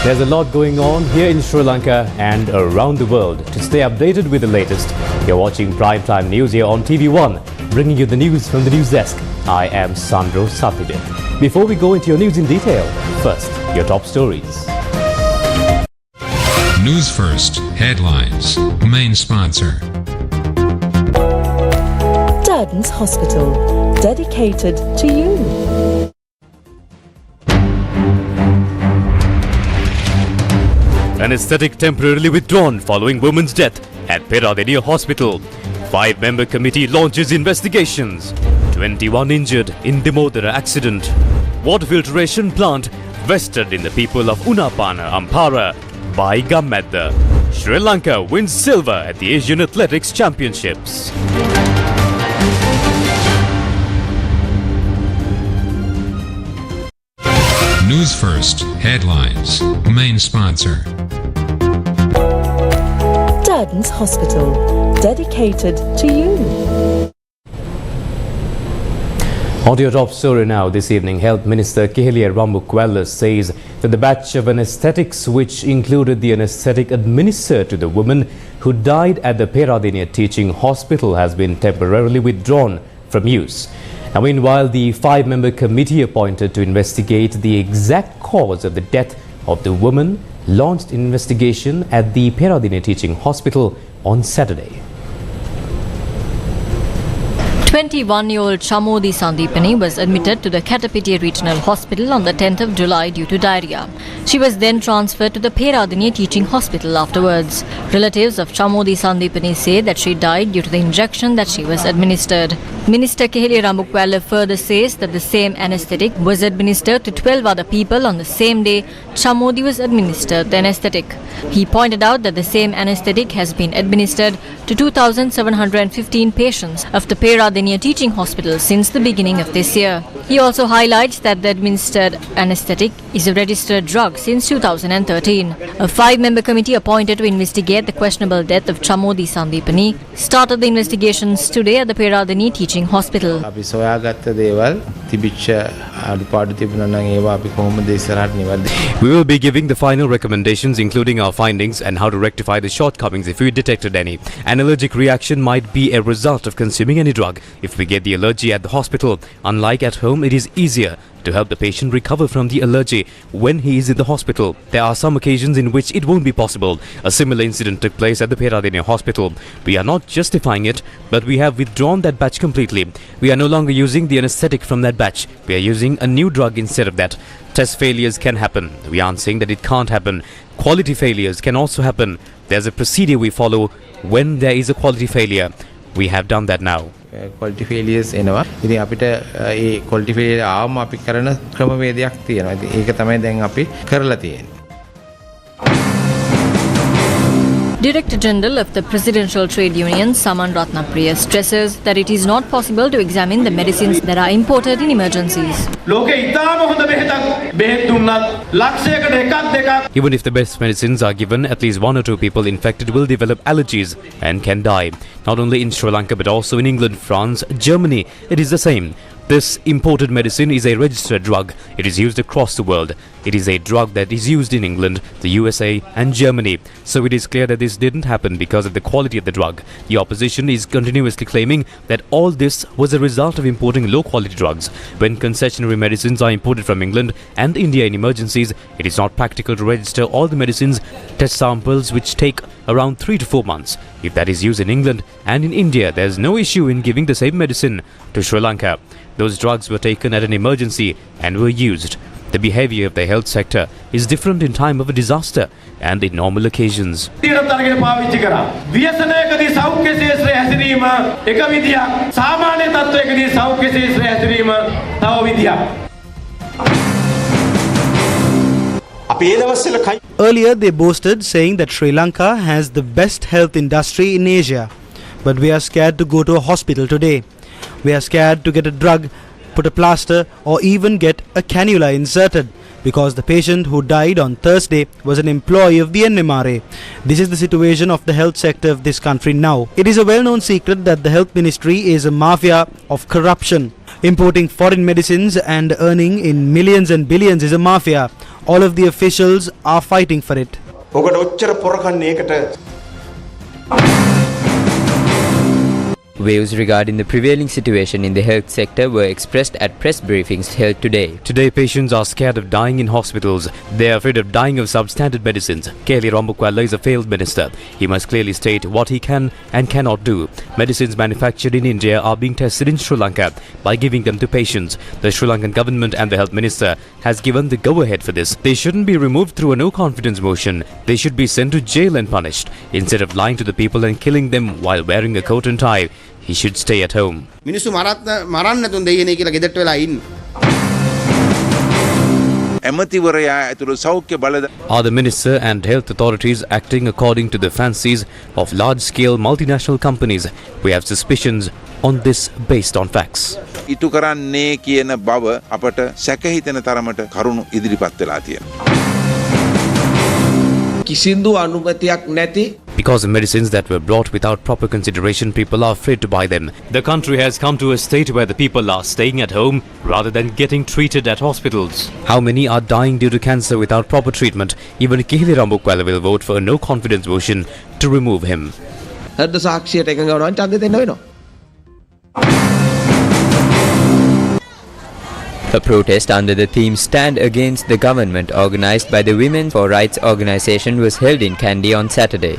There's a lot going on here in Sri Lanka and around the world. To stay updated with the latest, you're watching Primetime News here on TV1, bringing you the news from the news desk. I am Sandro Satide. Before we go into your news in detail, first, your top stories. News First Headlines. Main sponsor. Durden's Hospital, dedicated to you. Anesthetic temporarily withdrawn following woman's death at Peradeniya Hospital. 5-member committee launches investigations. 21 injured in Dimodara accident. Water filtration plant vested in the people of Unapana, Ampara by Gammadda. Sri Lanka wins silver at the Asian Athletics Championships. News First Headlines. Main sponsor. Durden's Hospital, dedicated to you. On to your top story now this evening. Health Minister Kehelia Ramukwella says that the batch of anesthetics which included the anesthetic administered to the woman who died at the Peradeniya Teaching Hospital has been temporarily withdrawn from use. Now, meanwhile, the 5-member committee appointed to investigate the exact cause of the death of the woman launched an investigation at the Peradeniya Teaching Hospital on Saturday. 21-year-old Chamodi Sandipani was admitted to the Katapitiya Regional Hospital on the 10th of July due to diarrhea. She was then transferred to the Peradeniya Teaching Hospital afterwards. Relatives of Chamodi Sandipani say that she died due to the injection that she was administered. Minister Kehelia Ramukwella further says that the same anesthetic was administered to 12 other people on the same day Chamodi was administered the anesthetic. He pointed out that the same anesthetic has been administered to 2,715 patients of the Peradeniya Teaching Hospital since the beginning of this year. He also highlights that the administered anesthetic is a registered drug since 2013. A 5-member committee appointed to investigate the questionable death of Chamodi Sandipani started the investigations today at the Peradeniya Teaching Hospital. We will be giving the final recommendations, including our findings and how to rectify the shortcomings if we detected any. An allergic reaction might be a result of consuming any drug. If we get the allergy at the hospital, unlike at home, it is easier to help the patient recover from the allergy when he is in the hospital. There are some occasions in which it won't be possible. A similar incident took place at the Peradeniya Hospital. We are not justifying it, but we have withdrawn that batch completely. We are no longer using the anesthetic from that batch. We are using a new drug instead of that. Test failures can happen. We aren't saying that it can't happen. Quality failures can also happen. There's a procedure we follow when there is a quality failure. We have done that now. Quality failures එනවා. ඉතින් අපිට ඒ quality failure ආවම අපි කරන ක්‍රමවේදයක් තියෙනවා. ඉතින් ඒක තමයි දැන් අපි කරලා තියෙන්නේ. Director General of the Presidential Trade Union, Saman Ratnapriya, stresses that it is not possible to examine the medicines that are imported in emergencies. Even if the best medicines are given, at least 1 or 2 people infected will develop allergies and can die. Not only in Sri Lanka but also in England, France, Germany, it is the same. This imported medicine is a registered drug. It is used across the world. It is a drug that is used in England, the USA and Germany. So it is clear that this didn't happen because of the quality of the drug. The opposition is continuously claiming that all this was a result of importing low-quality drugs. When concessionary medicines are imported from England and India in emergencies, it is not practical to register all the medicines, test samples which take around 3 to 4 months. If that is used in England and in India, there is no issue in giving the same medicine to Sri Lanka. Those drugs were taken at an emergency and were used. The behavior of the health sector is different in time of a disaster and in normal occasions. Earlier they boasted saying that Sri Lanka has the best health industry in Asia. But we are scared to go to a hospital today. We are scared to get a drug, put a plaster or even get a cannula inserted because the patient who died on Thursday was an employee of the NMRA. This is the situation of the health sector of this country now. It is a well-known secret that the health ministry is a mafia of corruption. Importing foreign medicines and earning in millions and billions is a mafia. All of the officials are fighting for it. ඔකට ඔච්චර පොරකන්නේ ඒකට Views regarding the prevailing situation in the health sector were expressed at press briefings held today. Today, patients are scared of dying in hospitals. They are afraid of dying of substandard medicines. Kelly Rambukwala is a failed minister. He must clearly state what he can and cannot do. Medicines manufactured in India are being tested in Sri Lanka by giving them to patients. The Sri Lankan government and the health minister has given the go-ahead for this. They shouldn't be removed through a no-confidence motion. They should be sent to jail and punished. Instead of lying to the people and killing them while wearing a coat and tie, he should stay at home. මිනිස්සු මරන්න තුන් දෙයියනේ කියලා ගෙදරට වෙලා ඉන්න. ඇමතිවරයා ඇතුළු සෞඛ්‍ය බලද Are the minister and health authorities acting according to the fancies of large-scale multinational companies? We have suspicions on this based on facts. ඉටු කරන්නේ කියන බව අපට සැක හිතෙන තරමට කරුණු ඉදිරිපත් වෙලා තියෙනවා. කිසිදු අනුමැතියක් නැති Because the medicines that were brought without proper consideration, people are afraid to buy them. The country has come to a state where the people are staying at home rather than getting treated at hospitals. How many are dying due to cancer without proper treatment? Even Kelly Rambukwala will vote for a no-confidence motion to remove him. හෘද සාක්ෂියට එකඟ වුණා ඡන්දය දෙන්න වෙනවා. A protest under the theme Stand Against the Government, organized by the Women for Rights organization, was held in Kandy on Saturday.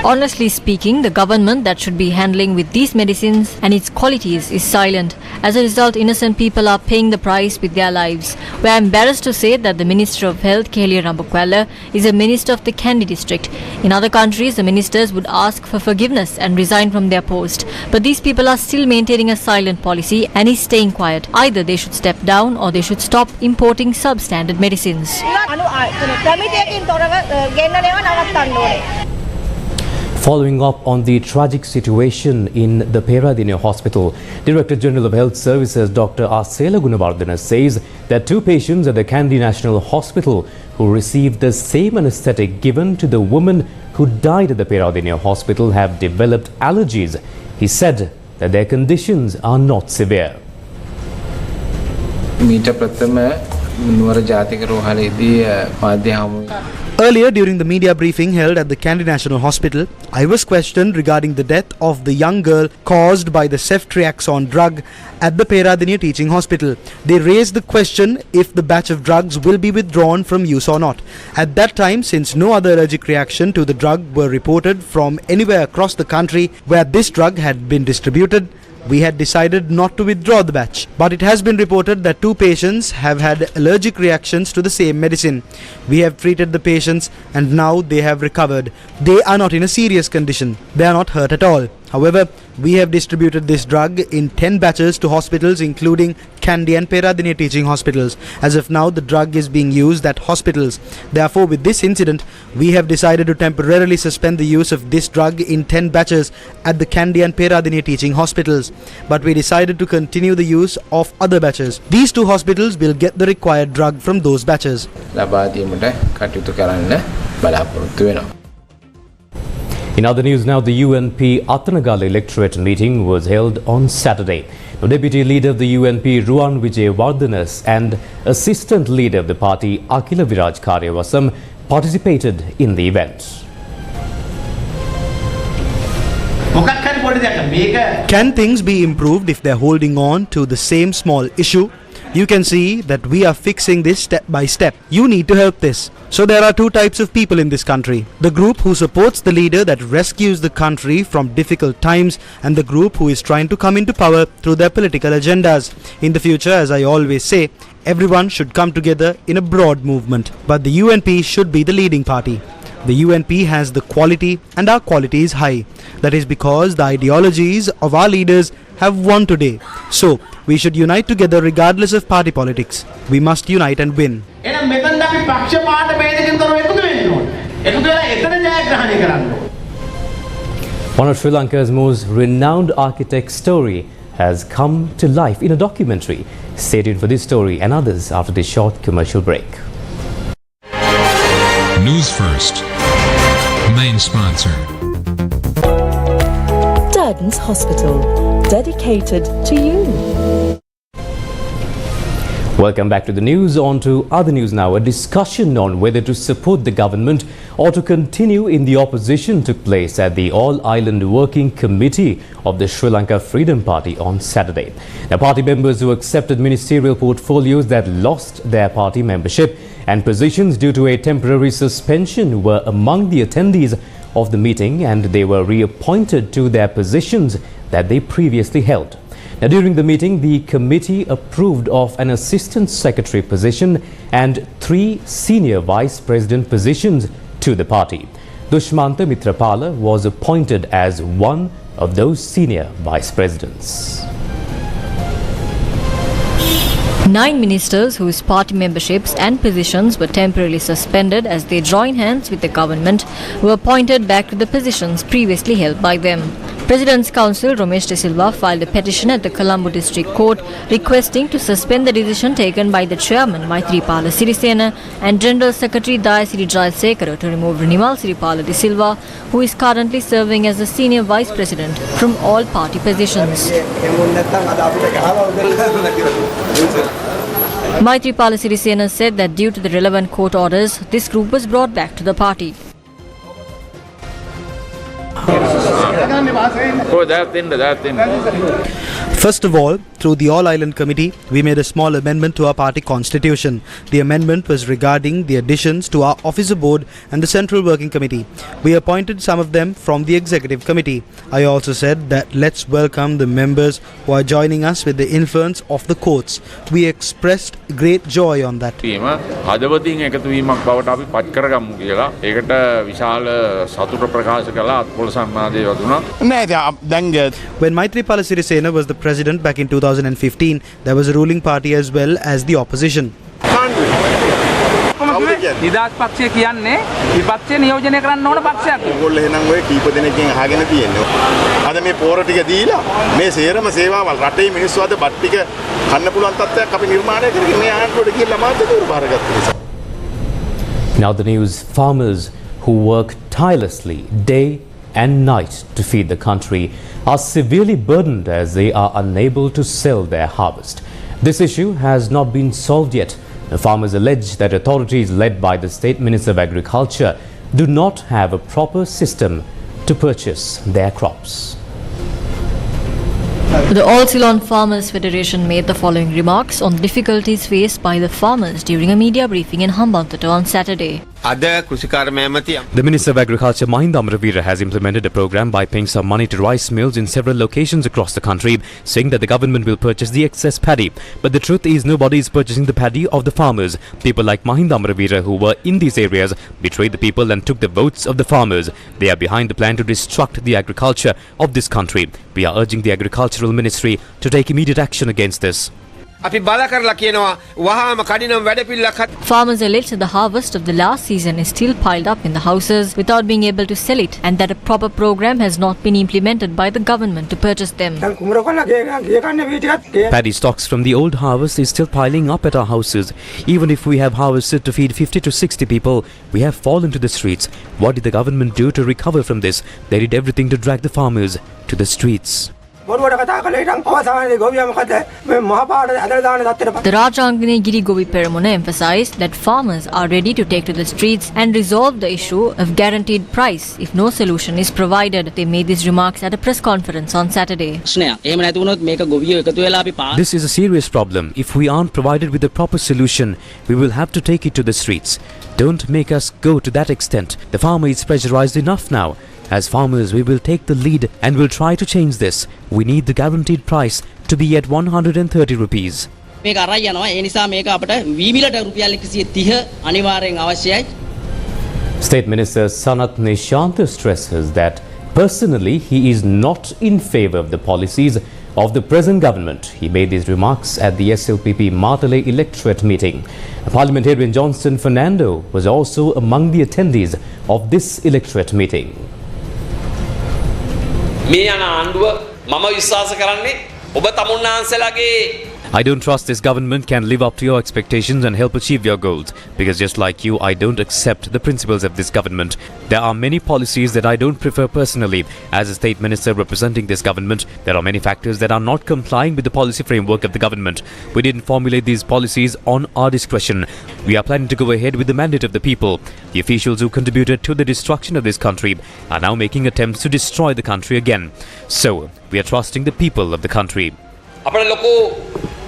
Honestly speaking, the government that should be handling with these medicines and its qualities is silent. As a result, innocent people are paying the price with their lives. We are embarrassed to say that the Minister of Health, Kelly Rambukwala, is a minister of the Kandy district. In other countries, the ministers would ask for forgiveness and resign from their post. But these people are still maintaining a silent policy and is staying quiet. Either they should step down or they should stop importing substandard medicines. Following up on the tragic situation in the Peradeniya Hospital, Director General of Health Services Dr. Asela Gunawardena says that 2 patients at the Kandy National Hospital who received the same anesthetic given to the woman who died at the Peradeniya Hospital have developed allergies. He said that their conditions are not severe. Earlier, during the media briefing held at the Kandy National Hospital, I was questioned regarding the death of the young girl caused by the ceftriaxone drug at the Peradeniya Teaching Hospital. They raised the question if the batch of drugs will be withdrawn from use or not. At that time, since no other allergic reaction to the drug were reported from anywhere across the country where this drug had been distributed, we had decided not to withdraw the batch. But it has been reported that 2 patients have had allergic reactions to the same medicine. We have treated the patients and now they have recovered. They are not in a serious condition. They are not hurt at all. However, we have distributed this drug in 10 batches to hospitals including Kandy and Peradeniya Teaching Hospitals. As of now, the drug is being used at hospitals. Therefore, with this incident, we have decided to temporarily suspend the use of this drug in 10 batches at the Kandy and Peradeniya Teaching Hospitals. But we decided to continue the use of other batches. These 2 hospitals will get the required drug from those batches. In other news now, the UNP Athanagala electorate meeting was held on Saturday. The Deputy Leader of the UNP, Ruwan Vijayawardena, and Assistant Leader of the party, Akila Viraj Karyavasam, participated in the event. Can things be improved if they're holding on to the same small issue? You can see that we are fixing this step by step. You need to help this. So there are 2 types of people in this country. The group who supports the leader that rescues the country from difficult times, and the group who is trying to come into power through their political agendas. In the future, as I always say, everyone should come together in a broad movement. But the UNP should be the leading party. The UNP has the quality and our quality is high. That is because the ideologies of our leaders have won today. So, we should unite together regardless of party politics. We must unite and win. One of Sri Lanka's most renowned architects' story has come to life in a documentary. Stay tuned for this story and others after this short commercial break. News First. main sponsor. Durdens Hospital, dedicated to you. Welcome back to the news. On to other news now. A discussion on whether to support the government or to continue in the opposition took place at the All-Island Working Committee of the Sri Lanka Freedom Party on Saturday. The party members who accepted ministerial portfolios that lost their party membership and positions due to a temporary suspension were among the attendees of the meeting, and they were reappointed to their positions that they previously held. Now, during the meeting, the committee approved of an assistant secretary position and 3 senior vice president positions to the party. Dushmanta Mitrapala was appointed as one of those senior vice presidents. 9 ministers whose party memberships and positions were temporarily suspended as they join hands with the government were appointed back to the positions previously held by them. President's Counsel Ramesh De Silva filed a petition at the Colombo District Court requesting to suspend the decision taken by the Chairman Maithripala Sirisena and General Secretary Dayasiri Jayasekara to remove Rinimal Siripala De Silva, who is currently serving as the Senior Vice President, from all party positions. Maithripala Sirisena said that due to the relevant court orders, this group was brought back to the party. First of all, through the All-Island Committee, we made a small amendment to our party constitution. The amendment was regarding the additions to our officer board and the Central Working Committee. We appointed some of them from the Executive Committee. I also said that let's welcome the members who are joining us with the influence of the courts. We expressed great joy on that. When Maithripala Sirisena was the president back in 2015, there was a ruling party as well as the opposition. නිදහස් පක්ෂය කියන්නේ විපක්ෂය නියෝජනය කරන්න ඕන පක්ෂයක්. ඒගොල්ලෝ එහෙනම් ඔය කීප දෙනෙක්ගෙන් අහගෙන තියෙන්නේ. අද මේ පෝර ටික දීලා මේ සේරම සේවාවල් රටේ මිනිස්සු අද බත් ටික කන්න පුළුවන් තත්ත්වයක් අපි නිර්මාණය කරගෙන මේ ආණ්ඩුවට ගිහිල්ලා මාධ්‍යවේදීවරු බාරගත්ත නිසා. Now the news. Farmers who work tirelessly day and night to feed the country are severely burdened as they are unable to sell their harvest. This issue has not been solved yet. The farmers allege that authorities led by the State Minister of Agriculture do not have a proper system to purchase their crops. The All Ceylon Farmers Federation made the following remarks on difficulties faced by the farmers during a media briefing in Hambantota on Saturday. The Minister of Agriculture, Mahinda Amravira, has implemented a program by paying some money to rice mills in several locations across the country, saying that the government will purchase the excess paddy. But the truth is nobody is purchasing the paddy of the farmers. People like Mahinda Amravira, who were in these areas, betrayed the people and took the votes of the farmers. They are behind the plan to destruct the agriculture of this country. We are urging the Agricultural Ministry to take immediate action against this. Farmers allege that the harvest of the last season is still piled up in the houses without being able to sell it, and that a proper program has not been implemented by the government to purchase them. Paddy stocks from the old harvest is still piling up at our houses. Even if we have harvested to feed 50 to 60 people, we have fallen to the streets. What did the government do to recover from this? They did everything to drag the farmers to the streets. The Rajangani Giri Govi Peramona emphasized that farmers are ready to take to the streets and resolve the issue of guaranteed price if no solution is provided. They made these remarks at a press conference on Saturday. This is a serious problem. If we aren't provided with a proper solution, we will have to take it to the streets. Don't make us go to that extent. The farmer is pressurized enough now. As farmers, we will take the lead and will try to change this. We need the guaranteed price to be at 130 rupees. State Minister Sanat Nishant stresses that personally he is not in favor of the policies of the present government. He made these remarks at the SLPP Martale electorate meeting. Parliamentarian Johnston Fernando was also among the attendees of this electorate meeting. I don't trust this government can live up to your expectations and help achieve your goals, because just like you, I don't accept the principles of this government. There are many policies that I don't prefer personally. As a state minister representing this government, there are many factors that are not complying with the policy framework of the government. We didn't formulate these policies on our discretion. We are planning to go ahead with the mandate of the people. The officials who contributed to the destruction of this country are now making attempts to destroy the country again. So, we are trusting the people of the country. අපේ ලොකු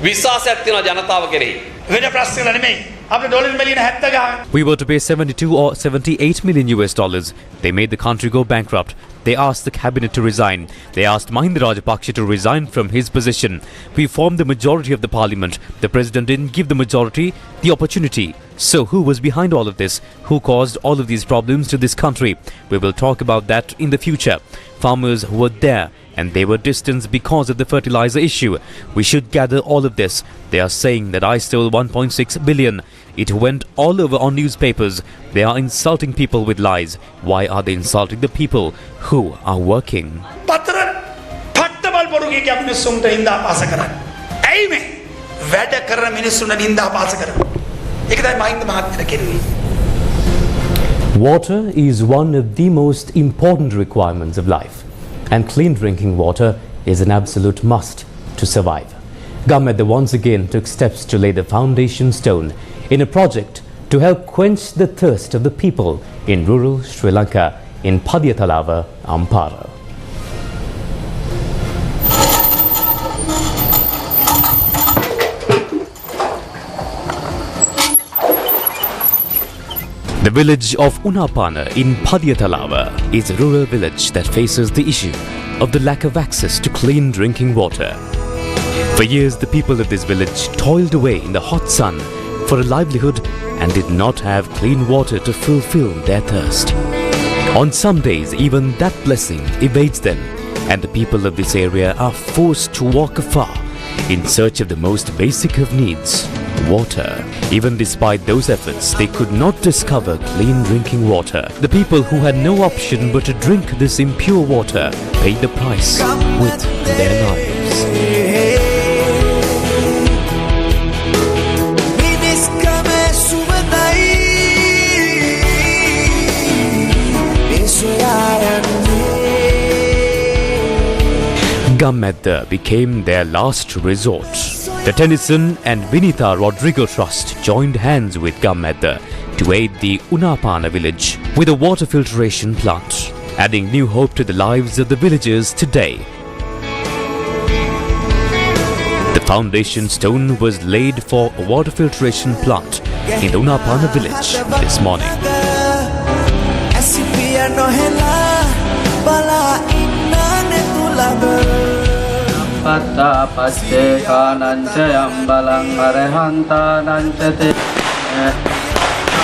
විශ්වාසයක් තියෙනවා ජනතාව කෙරෙහි. වෙන ප්‍රශ්න නෙමෙයි. අපේ ඩොලර් මිලියන 70 ගාන. We were to pay 72 or 78 million US dollars. They made the country go bankrupt. They asked the cabinet to resign. They asked Mahinda Rajapaksa to resign from his position. We formed the majority of the parliament. The president didn't give the majority the opportunity. So who was behind all of this? Who caused all of these problems to this country? We will talk about that in the future. Farmers who were there and they were distanced because of the fertilizer issue. We should gather all of this. They are saying that I stole 1.6 billion. It went all over on newspapers. They are insulting people with lies. Why are they insulting the people who are working? පතර පට්ටබල් බොරුගේ කිය මිනිස්සුන්ට නින්දා පාස කරන්නේ. ඇයි මේ වැඩ කරන මිනිස්සුන්ට නින්දා පාස කරන්නේ? ඒක තමයි මහින්ද මහත්තයා කෙරුවේ. Water is one of the most important requirements of life, and clean drinking water is an absolute must to survive. Government once again took steps to lay the foundation stone in a project to help quench the thirst of the people in rural Sri Lanka in Padiyathalava, Ampara. The village of Unapana in Padiyathalava is a rural village that faces the issue of the lack of access to clean drinking water. For years, the people of this village toiled away in the hot sun for a livelihood and did not have clean water to fulfill their thirst. On some days, even that blessing evades them, and the people of this area are forced to walk afar in search of the most basic of needs, water. Even despite those efforts, they could not discover clean drinking water. The people who had no option but to drink this impure water paid the price with their lives. Gammadda became their last resort. The Tennyson and Vinitha Rodrigo Trust joined hands with Gammadda to aid the Unapana village with a water filtration plant, adding new hope to the lives of the villagers today. The foundation stone was laid for a water filtration plant in the Unapana village this morning. Patta passe kanancha ambalang arhantanancha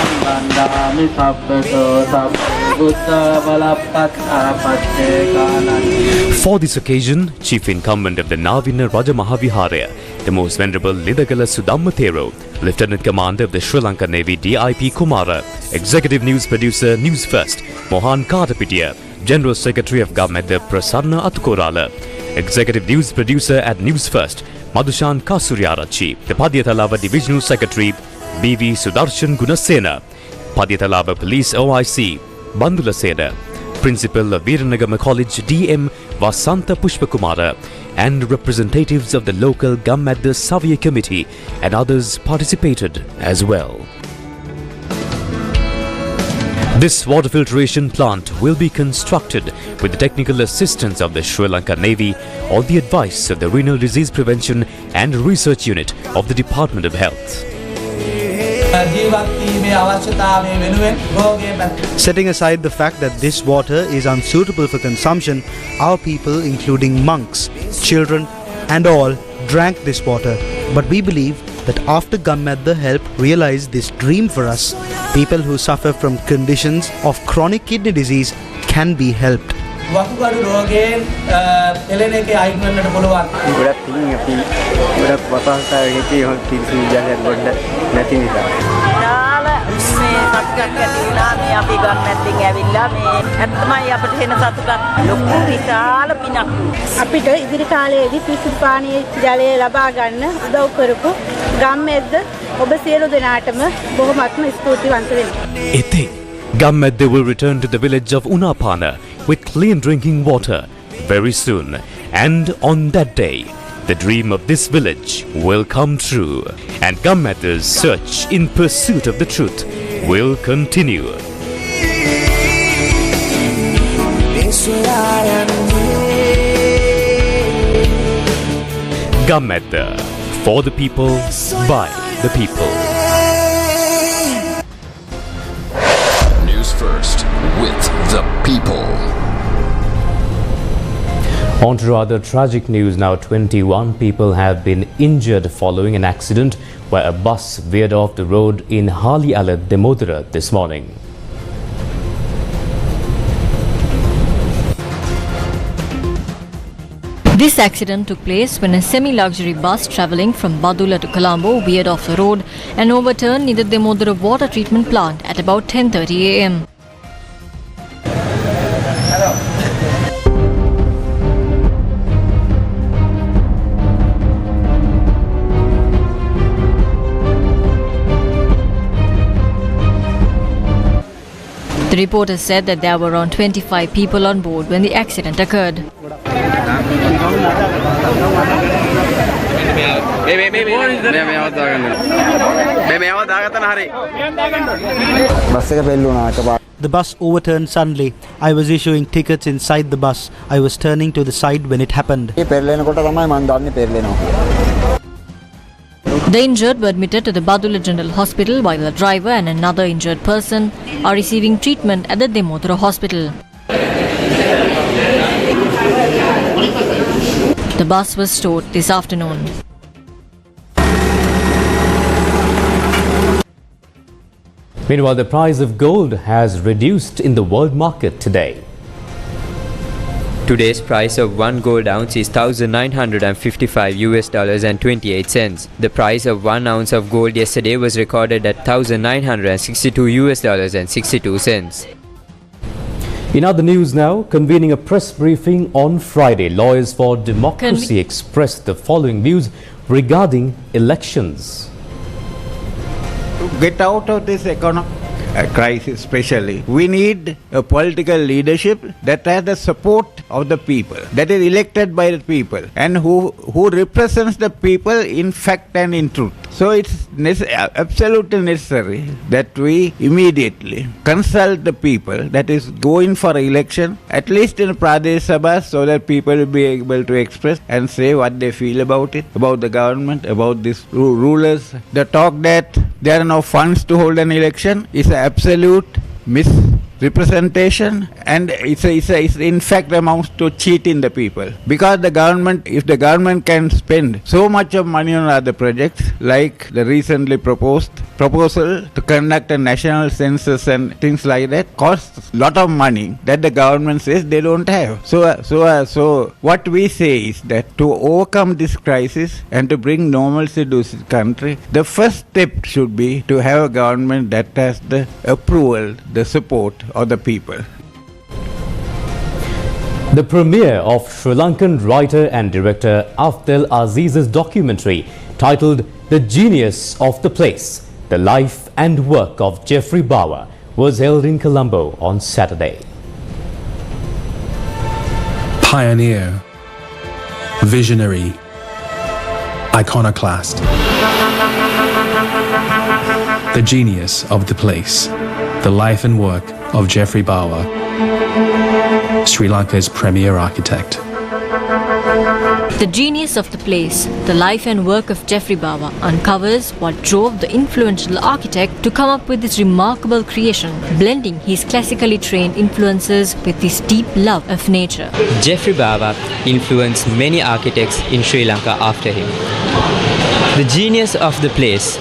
ambandami sabbato sabbutta balapatta passe kanancha. For this occasion, Chief Incumbent of the Navina Raja Mahaviharaya, the Most Venerable Lidagala Sudammathero, Lieutenant Commander of the Sri Lanka Navy DIP Kumara, Executive News Producer News First Mohan Katapitiya, General Secretary of Gammadda Prasanna Atkorala, Executive News Producer at News First Madhushan Kasuryarachi, the Padiyathalava Divisional Secretary BV Sudarshan Gunasena, Padiyathalava Police OIC Bandula Sena, Principal of Viranagama College DM Vasanta Pushpakumara, and representatives of the local Gammadda Savya Committee and others participated as well. This water filtration plant will be constructed with the technical assistance of the Sri Lanka Navy on the advice of the Renal Disease Prevention and Research Unit of the Department of Health. Setting aside the fact that this water is unsuitable for consumption, our people, including monks, children and all, drank this water. But we believe that after Gammadda helped realize this dream for us, people who suffer from conditions of chronic kidney disease can be helped. වකුගඩු රෝගයෙන් එළෙන එකේ අයින් වෙන්නට පුළුවන්. ගොඩක් තින් අපි ගොඩක් වසංගතයක හිටියේ පිළිසි විද්‍යාලයක් ගොඩ නැති නිසා. යාල මේ සතුටක් ඇති වුණා මේ අපි ගම්මැද්දෙන් ඇවිල්ලා මේ ඇත්තමයි අපිට එන සතුටක් ලොකු විශාල පිනක්. අපිට ඉදිරි කාලයේදී පිරිසිදු පානීය ජලය ලබා ගන්න උදව් කරපු ගම්මැද්ද ඔබ සියලු දෙනාටම බොහොමත්ම ස්තුතිවන්ත වෙනවා. Ete, Gammedde will return to the village of Unapana with clean drinking water very soon. And on that day, the dream of this village will come true. And Gammedde's search in pursuit of the truth will continue. Gammedde, for the people, by the people. News first, with the people. On to rather tragic news now. 21 people have been injured following an accident where a bus veered off the road in Hali Alad, Demodara this morning. This accident took place when a semi-luxury bus travelling from Badula to Colombo veered off the road and overturned near the Demodara water treatment plant at about 10:30 a.m. The reporter said that there were around 25 people on board when the accident occurred. The bus overturned suddenly. I was issuing tickets inside the bus. I was turning to the side when it happened. The injured were admitted to the Badula General Hospital while the driver and another injured person are receiving treatment at the Demodara Hospital. The bus was stored this afternoon. Meanwhile, the price of gold has reduced in the world market today. Today's price of 1 gold ounce is $1,955.28. The price of 1 ounce of gold yesterday was recorded at $1,962.62. In other news now, convening a press briefing on Friday, Lawyers for Democracy expressed the following views regarding elections. To get out of this economic crisis especially, we need a political leadership that has the support of the people, that is elected by the people and who represents the people in fact and in truth. So it's absolutely necessary that we immediately consult the people, that is go in for election, at least in Pradesh Sabha, so that people will be able to express and say what they feel about it, about the government, about these rulers. The talk that there are no funds to hold an election is an absolute misrepresentation, and it's in fact amounts to cheating the people, because the government, if the government can spend so much of money on other projects like the recently proposal to conduct a national census and things like that, costs a lot of money that the government says they don't have. So what we say is that to overcome this crisis and to bring normalcy to this country, the first step should be to have a government that has the approval, the support of the people. The premiere of Sri Lankan writer and director Afdel Aziz's documentary titled The Genius of the Place, The Life and Work of Jeffrey Bauer was held in Colombo on Saturday. Pioneer, visionary, iconoclast, the genius of the place, the life and work of Jeffrey Bauer, Sri Lanka's premier architect. The Genius of the Place, The Life and Work of Jeffrey Bauer uncovers what drove the influential architect to come up with this remarkable creation, blending his classically trained influences with his deep love of nature. Jeffrey Bauer influenced many architects in Sri Lanka after him. The genius of the place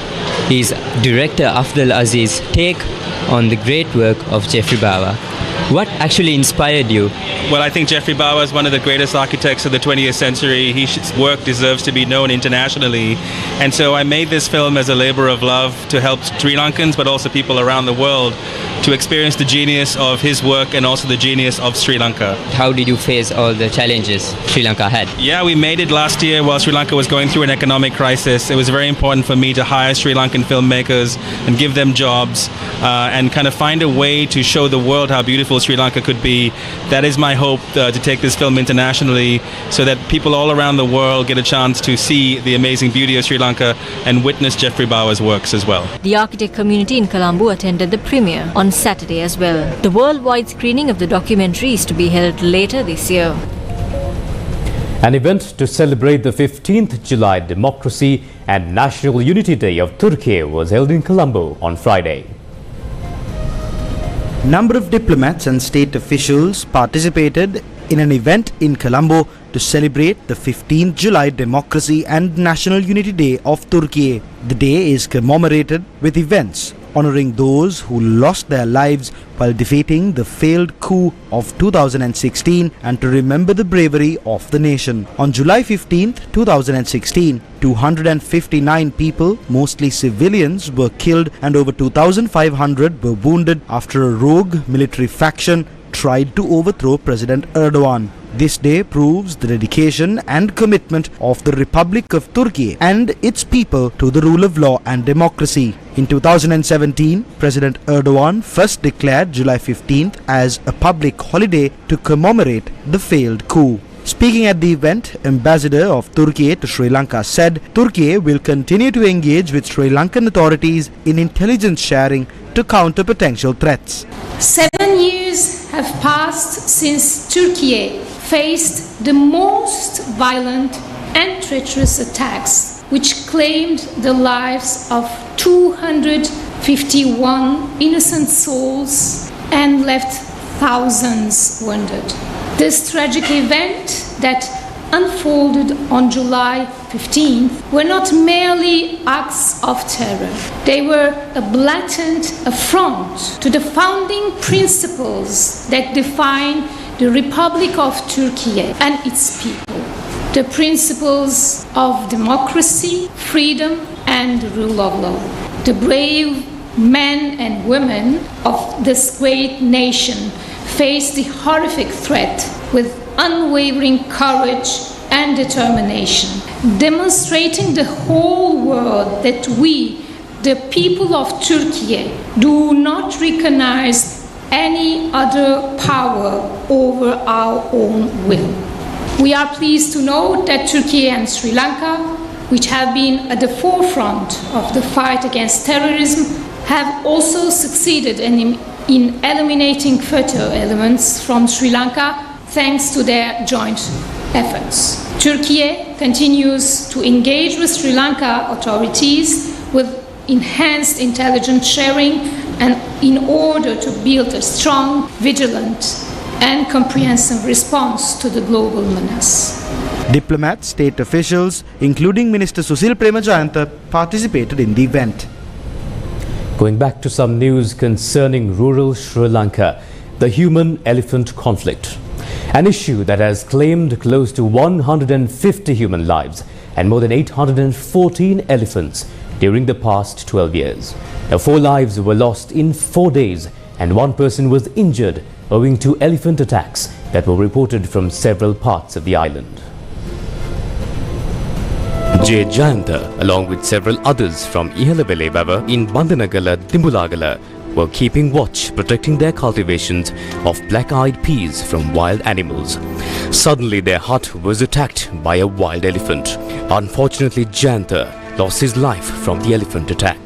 is director Afdal Aziz take on the great work of Jeffrey Bawa? What actually inspired you? Well, I think Jeffrey Bawa is one of the greatest architects of the 20th century. His work deserves to be known internationally. And so I made this film as a labor of love to help Sri Lankans, but also people around the world, to experience the genius of his work and also the genius of Sri Lanka. How did you face all the challenges Sri Lanka had? Yeah, we made it last year while Sri Lanka was going through an economic crisis. It was very important for me to hire Sri Lankan filmmakers and give them jobs and kind of find a way to show the world how beautiful Sri Lanka could be. That is my hope, to take this film internationally so that people all around the world get a chance to see the amazing beauty of Sri Lanka and witness Jeffrey Bawa's works as well. The architect community in Colombo attended the premiere on Saturday as well. The worldwide screening of the documentary is to be held later this year. An event to celebrate the 15th July Democracy and National Unity Day of Turkey was held in Colombo on Friday. Number of diplomats and state officials participated in an event in Colombo to celebrate the 15th July Democracy and National Unity Day of Turkey. The day is commemorated with events honoring those who lost their lives while defeating the failed coup of 2016 and to remember the bravery of the nation. On July 15, 2016, 259 people, mostly civilians, were killed and over 2,500 were wounded after a rogue military faction tried to overthrow President Erdogan. This day proves the dedication and commitment of the Republic of Turkey and its people to the rule of law and democracy. In 2017, President Erdogan first declared July 15th as a public holiday to commemorate the failed coup. Speaking at the event, Ambassador of Turkey to Sri Lanka said Turkey will continue to engage with Sri Lankan authorities in intelligence sharing to counter potential threats. 7 years have passed since Turkey faced the most violent and treacherous attacks, which claimed the lives of 251 innocent souls and left thousands wounded. This tragic event that unfolded on July 15th were not merely acts of terror. They were a blatant affront to the founding principles that define the Republic of Turkey and its people. The principles of democracy, freedom, and the rule of law. The brave men and women of this great nation faced the horrific threat with unwavering courage and determination, demonstrating the whole world that we, the people of Turkey, do not recognize any other power over our own will. We are pleased to note that Turkey and Sri Lanka, which have been at the forefront of the fight against terrorism, have also succeeded in eliminating fatal elements from Sri Lanka thanks to their joint efforts. Turkey continues to engage with Sri Lanka authorities with enhanced intelligence sharing and in order to build a strong, vigilant and comprehensive response to the global menace. Diplomats, state officials, including Minister Susil Premajayantha, participated in the event. Going back to some news concerning rural Sri Lanka, the human-elephant conflict. An issue that has claimed close to 150 human lives and more than 814 elephants during the past 12 years. Now, 4 lives were lost in 4 days and 1 person was injured owing to elephant attacks that were reported from several parts of the island. J. Jayantha, along with several others from Ihalawelewava in Bandanagala, Dimbulagala, were keeping watch, protecting their cultivations of black-eyed peas from wild animals. Suddenly their hut was attacked by a wild elephant. Unfortunately, Jayantha lost his life from the elephant attack.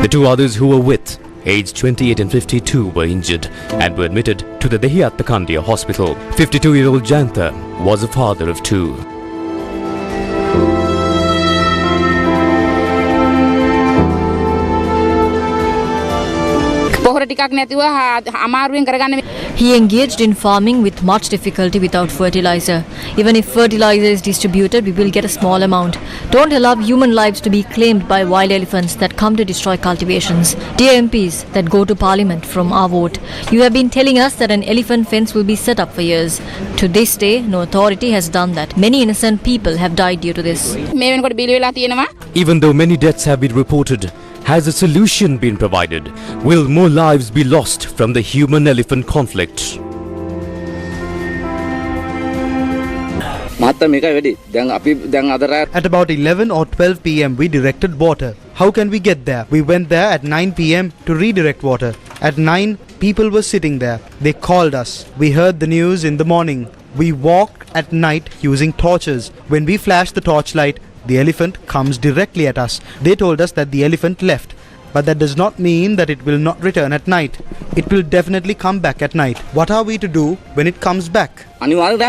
The 2 others who were with, aged 28 and 52, were injured and were admitted to the Dehiyattakandia hospital. 52-year-old Jayantha was a father of 2. He engaged in farming with much difficulty without fertilizer. Even if fertilizer is distributed, we will get a small amount. Don't allow human lives to be claimed by wild elephants that come to destroy cultivations. Dear MPs that go to Parliament from our vote, you have been telling us that an elephant fence will be set up for years. To this day, no authority has done that. Many innocent people have died due to this. Even though many deaths have been reported, has a solution been provided? Will more lives be lost from the human-elephant conflict? At about 11 or 12 pm, we directed water. How can we get there? We went there at 9 pm to redirect water. At 9, people were sitting there. They called us. We heard the news in the morning. We walked at night using torches. When we flashed the torchlight, the elephant comes directly at us. They told us that the elephant left. But that does not mean that it will not return at night. It will definitely come back at night. What are we to do when it comes back? Another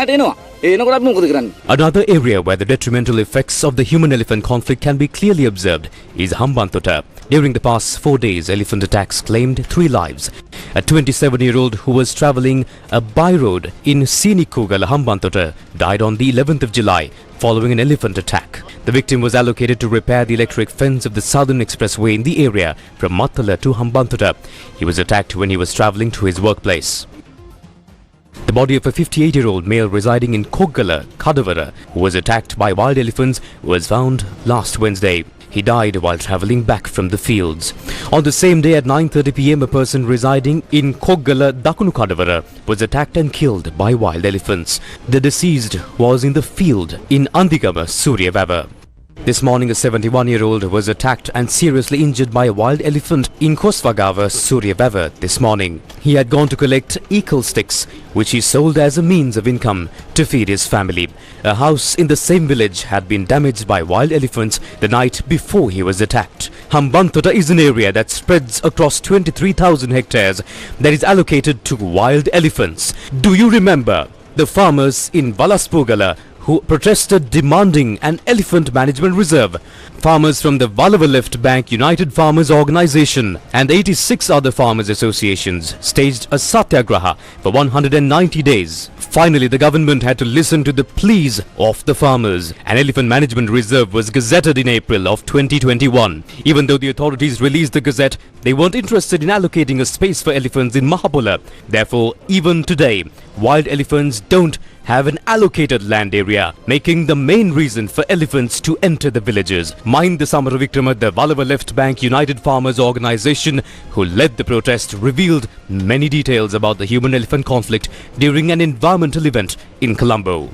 area where the detrimental effects of the human-elephant conflict can be clearly observed is Hambantota. During the past 4 days, elephant attacks claimed 3 lives. A 27-year-old who was travelling a by-road in Sinikugala, Hambantota, died on the 11th of July following an elephant attack. The victim was allocated to repair the electric fence of the Southern Expressway in the area from Mattala to Hambantota. He was attacked when he was travelling to his workplace. The body of a 58-year-old male residing in Koggala, Kadavara, who was attacked by wild elephants, was found last Wednesday. He died while travelling back from the fields. On the same day at 9:30 pm, a person residing in Koggala, Dakunu Kadavara, was attacked and killed by wild elephants. The deceased was in the field in Andigama, Suryavava. This morning, a 71-year-old was attacked and seriously injured by a wild elephant in Kosvagava, Suryavava this morning. He had gone to collect ekel sticks, which he sold as a means of income to feed his family. A house in the same village had been damaged by wild elephants the night before he was attacked. Hambantota is an area that spreads across 23,000 hectares that is allocated to wild elephants. Do you remember the farmers in Valaspugala who protested demanding an elephant management reserve? Farmers from the Valava Left Bank United Farmers Organization and 86 other farmers associations staged a satyagraha for 190 days. Finally, the government had to listen to the pleas of the farmers. An elephant management reserve was gazetted in April of 2021. Even though the authorities released the gazette, they weren't interested in allocating a space for elephants in Mahapula. Therefore, even today, wild elephants don't have an allocated land area, making the main reason for elephants to enter the villages. Mind the Samara Vikrama, the Valava Left Bank United Farmers Organization, who led the protest, revealed many details about the human-elephant conflict during an environmental event in Colombo.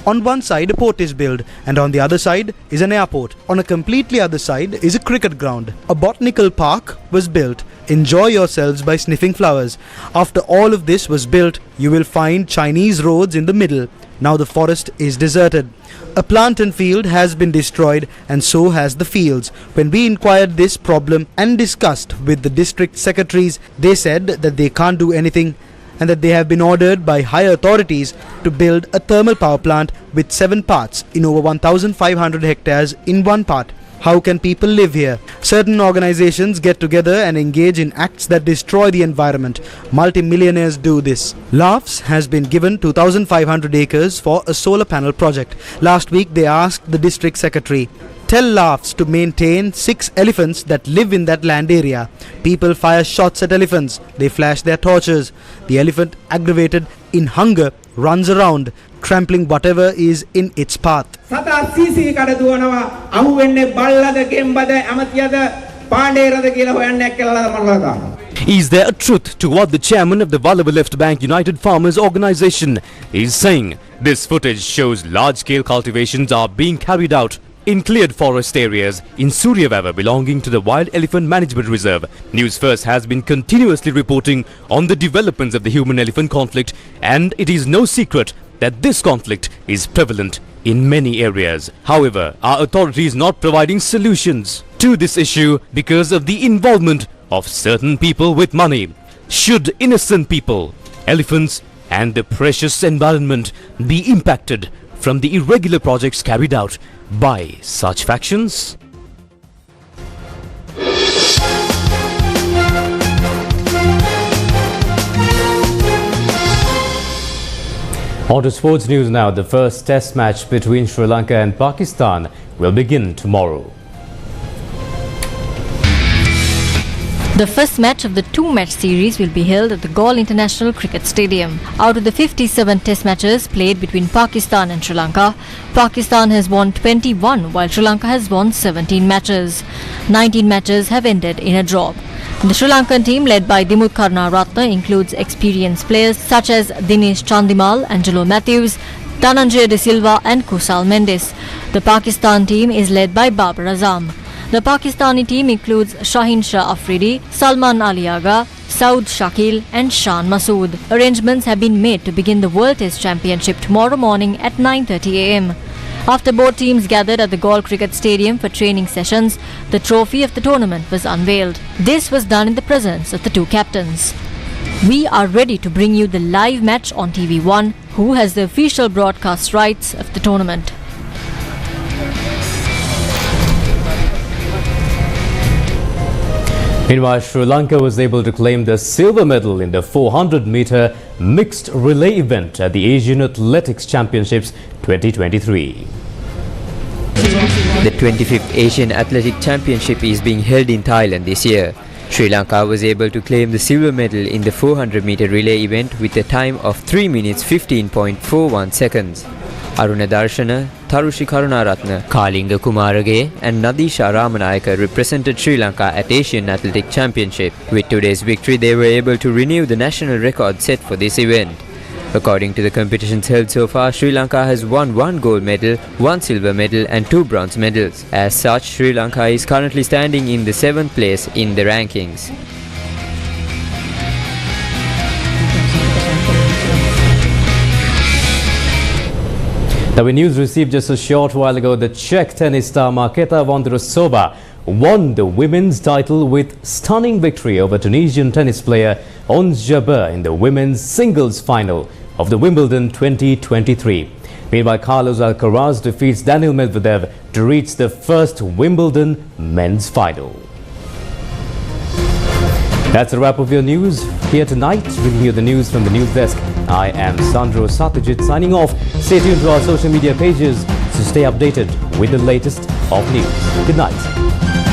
On one side, a port is built, and on the other side is an airport. On a completely other side is a cricket ground. A botanical park was built. Enjoy yourselves by sniffing flowers. After all of this was built, you will find Chinese roads in the middle. Now the forest is deserted. A plantain field has been destroyed, and so has the fields. When we inquired this problem and discussed with the district secretaries, they said that they can't do anything and that they have been ordered by higher authorities to build a thermal power plant with 7 parts in over 1,500 hectares in one part. How can people live here? Certain organizations get together and engage in acts that destroy the environment. Multi-millionaires do this. Laughs has been given 2,500 acres for a solar panel project. Last week they asked the district secretary, tell Laughs to maintain 6 elephants that live in that land area. People fire shots at elephants. They flash their torches. The elephant, aggravated in hunger, runs around, trampling whatever is in its path. Is there a truth to what the chairman of the Valava Left Bank United Farmers Organization is saying? This footage shows large-scale cultivations are being carried out in cleared forest areas in Suryavava belonging to the Wild Elephant Management Reserve. News First has been continuously reporting on the developments of the human-elephant conflict, and it is no secret that this conflict is prevalent in many areas. However, our authorities not providing solutions to this issue because of the involvement of certain people with money. Should innocent people, elephants and the precious environment be impacted from the irregular projects carried out by such factions? On to sports news now. The first test match between Sri Lanka and Pakistan will begin tomorrow. The first match of the two-match series will be held at the Galle International Cricket Stadium. Out of the 57 test matches played between Pakistan and Sri Lanka, Pakistan has won 21 while Sri Lanka has won 17 matches. 19 matches have ended in a draw. The Sri Lankan team led by Dimuth Karunaratne includes experienced players such as Dinesh Chandimal, Angelo Matthews, Dhananjaya De Silva and Kusal Mendes. The Pakistan team is led by Babar Azam. The Pakistani team includes Shaheen Shah Afridi, Salman Ali Agha, Saud Shakil and Shan Masood. Arrangements have been made to begin the World Test Championship tomorrow morning at 9:30 am. After both teams gathered at the Galle Cricket Stadium for training sessions, the trophy of the tournament was unveiled. This was done in the presence of the two captains. We are ready to bring you the live match on TV1, who has the official broadcast rights of the tournament. Meanwhile, Sri Lanka was able to claim the silver medal in the 400-meter mixed relay event at the Asian Athletics Championships 2023. The 25th Asian Athletic Championship is being held in Thailand this year. Sri Lanka was able to claim the silver medal in the 400-meter relay event with a time of 3 minutes 15.41 seconds. Aruna Darshana, Tharushi Karunaratne, Kalinga Kumarage and Nadisha Ramanayaka represented Sri Lanka at Asian Athletic Championship. With today's victory, they were able to renew the national record set for this event. According to the competitions held so far, Sri Lanka has won 1 gold medal, 1 silver medal and 2 bronze medals. As such, Sri Lanka is currently standing in the 7th place in the rankings. Now, in news received just a short while ago, the Czech tennis star Markéta Vondrousova won the women's title with stunning victory over Tunisian tennis player Ons Jabeur in the women's singles final of the Wimbledon 2023. Meanwhile, Carlos Alcaraz defeats Daniil Medvedev to reach the first Wimbledon men's final. That's a wrap of your news here tonight. Bringing you the news from the news desk. I am Sandro Satyajit signing off. Stay tuned to our social media pages to stay updated with the latest of news. Good night.